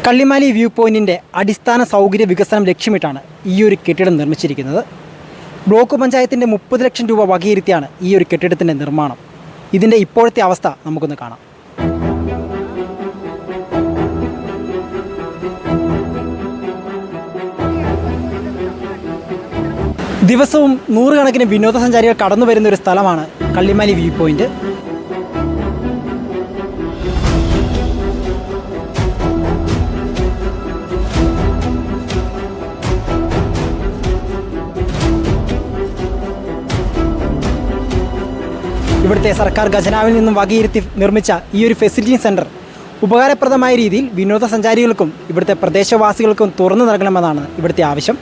Kallimali view പോയിൻറ്റിൻ്റെ അടിസ്ഥാന സൗകര്യ വികസനം ലക്ഷ്യമിട്ടാണ് ഈ ഒരു കെട്ടിടം നിർമ്മിച്ചിരിക്കുന്നത്. ബ്ലോക്ക് പഞ്ചായത്തിൻ്റെ 30 ലക്ഷം രൂപ വകയിരുത്തിയാണ് ഈ ഒരു കെട്ടിടത്തിൻ്റെ നിർമ്മാണം. ഇതിൻ്റെ ഇപ്പോഴത്തെ അവസ്ഥ നമുക്കൊന്ന് കാണാം. ദിവസവും നൂറുകണക്കിന് വിനോദസഞ്ചാരികൾ കടന്നു വരുന്ന ഒരു സ്ഥലമാണ് കള്ളിമാലി വ്യൂ പോയിൻറ്റ്. ഇവിടുത്തെ സർക്കാർ ഖജനാവിൽ നിന്നും വകയിരുത്തി നിർമ്മിച്ച ഈ ഒരു ഫെസിലിറ്റി സെൻറ്റർ ഉപകാരപ്രദമായ രീതിയിൽ വിനോദസഞ്ചാരികൾക്കും ഇവിടുത്തെ പ്രദേശവാസികൾക്കും തുറന്നു നൽകണമെന്നാണ് ഇവിടുത്തെ ആവശ്യം.